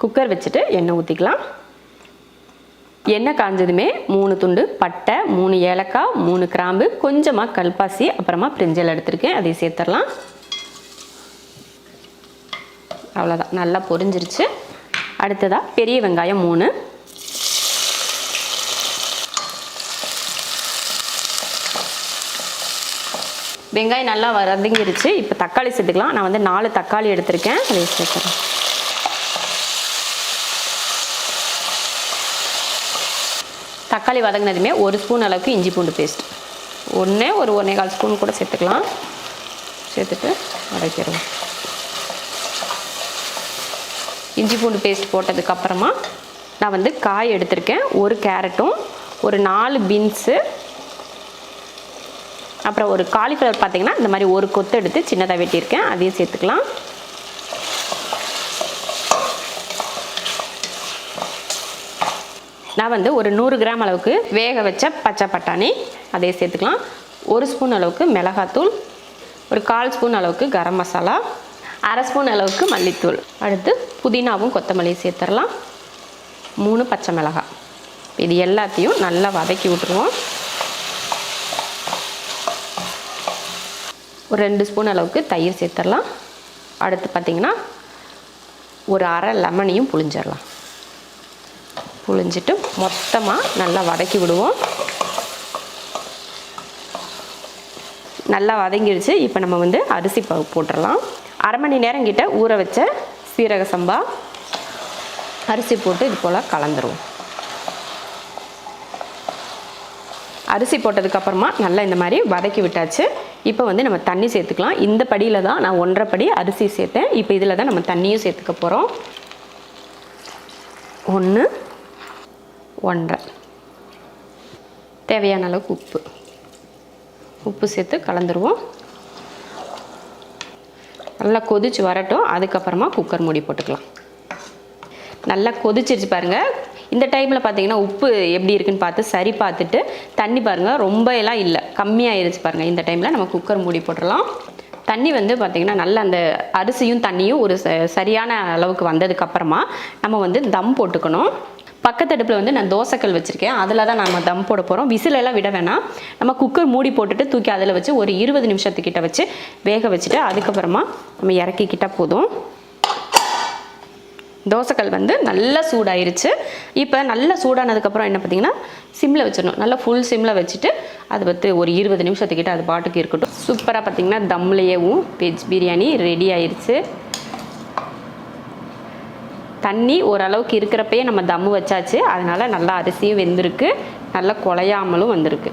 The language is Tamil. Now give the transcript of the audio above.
குக்கர் வச்சுட்டு எண்ணெய் ஊற்றிக்கலாம். எண்ணெய் காஞ்சதுமே 3 துண்டு பட்டை, 3 ஏலக்காய், 3 கிராம்பு, கொஞ்சமாக கல்பாசி, அப்புறமா பிரிஞ்சல் எடுத்துருக்கேன், அதை சேர்த்துடலாம். அவ்வளோதான், நல்லா பொரிஞ்சிருச்சு. அடுத்ததாக பெரிய வெங்காயம் 3, வெங்காயம் நல்லா வதங்கிருச்சு. இப்போ தக்காளி சேர்த்துக்கலாம். நான் வந்து 4 தக்காளி எடுத்திருக்கேன், அதை சேர்த்துறேன். தக்காளி வதங்கினதுமே 1 ஸ்பூன் அளவுக்கு இஞ்சி பூண்டு பேஸ்ட், ஒரு 1.25 ஸ்பூன் கூட சேர்த்துக்கலாம். சேர்த்துட்டு வதக்கிடுவோம். இஞ்சி பூண்டு பேஸ்ட் போட்டதுக்கப்புறமா நான் வந்து காய் எடுத்திருக்கேன். 1 கேரட்டும், ஒரு 4 பீன்ஸு, அப்புறம் ஒரு காலிஃப்ளவர் பார்த்திங்கன்னா இந்த மாதிரி 1 கொத்து எடுத்து சின்னதாக வெட்டியிருக்கேன், அதையும் சேர்த்துக்கலாம். நான் வந்து ஒரு 100 கிராம் அளவுக்கு வேக வச்ச பச்சை பட்டாணி, அதையும் சேர்த்துக்கலாம். 1 ஸ்பூன் அளவுக்கு மிளகாத்தூள், ஒரு 1/4 ஸ்பூன் அளவுக்கு கரம் மசாலா, 1/2 ஸ்பூன் அளவுக்கு மல்லித்தூள். அடுத்து புதினாவும் கொத்தமல்லியும் சேர்த்துடலாம். 3 பச்சை மிளகாய். இது எல்லாத்தையும் நல்லா வதக்கி விட்டுருவோம். ஒரு 2 ஸ்பூன் அளவுக்கு தயிர் சேர்த்துடலாம். அடுத்து பார்த்திங்கன்னா ஒரு 1/2 லெமனையும் புழிஞ்சிடலாம். புழிஞ்சிட்டு மொத்தமாக நல்லா வதக்கி விடுவோம். நல்லா வதங்கிடுச்சு. இப்போ நம்ம வந்து அரிசி போட்டுடலாம். 1/2 மணி நேரம் கிட்ட ஊற வச்ச சீரக சம்பா அரிசி போட்டு இது போல் கலந்துருவோம். அரிசி போட்டதுக்கப்புறமா நல்லா இந்த மாதிரி வதக்கி விட்டாச்சு. இப்போ வந்து நம்ம தண்ணி சேர்த்துக்கலாம். இந்த படியில் தான் நான் 1.5 படி அரிசி சேர்த்தேன். இப்போ இதில் தான் நம்ம தண்ணியும் சேர்த்துக்க போகிறோம். 1, 1.5, தேவையான அளவுக்கு உப்பு சேர்த்து கலந்துருவோம். நல்லா கொதிச்சு வரட்டும். அதுக்கப்புறமா குக்கர் மூடி போட்டுக்கலாம். நல்லா கொதிச்சிருச்சு பாருங்கள். இந்த டைமில் பார்த்தீங்கன்னா உப்பு எப்படி இருக்குன்னு பார்த்து சரி பார்த்துட்டு தண்ணி பாருங்கள், ரொம்ப எல்லாம் இல்லை, கம்மியாகிருச்சு பாருங்கள். இந்த டைமில் நம்ம குக்கர் மூடி போட்டுடலாம். தண்ணி வந்து பார்த்திங்கன்னா நல்லா அந்த அரிசியும் தண்ணியும் ஒரு சரியான அளவுக்கு வந்ததுக்கப்புறமா நம்ம வந்து தம் போட்டுக்கணும். பக்கத்தடுப்பில் வந்து நான் தோசைக்கல் வச்சுருக்கேன், அதில் தான் நம்ம தம் போட போகிறோம். விசிலெல்லாம் விட வேணாம். நம்ம குக்கர் மூடி போட்டுட்டு தூக்கி அதில் வச்சு ஒரு 20 நிமிஷத்துக்கிட்ட வச்சு வேக வச்சுட்டு அதுக்கப்புறமா நம்ம இறக்கிக்கிட்டால் போதும். தோசைக்கல் வந்து நல்லா சூடாயிருச்சு. இப்போ நல்லா சூடானதுக்கப்புறம் என்ன பார்த்திங்கன்னா சிம்மில் வச்சிடணும். நல்லா ஃபுல் சிம்மில் வச்சுட்டு அது வந்து ஒரு 20 நிமிஷத்துக்கிட்ட அது பாட்டுக்கு இருக்கட்டும். சூப்பராக பார்த்திங்கன்னா தம்லேயேவும் வெஜ் பிரியாணி ரெடி ஆயிடுச்சு. தண்ணி ஓரளவுக்கு இருக்கிறப்பயே நம்ம தம்மு வச்சாச்சு. அதனால் நல்லா அரிசியும் வெந்திருக்கு, நல்லா குழையாமலும் வந்திருக்கு.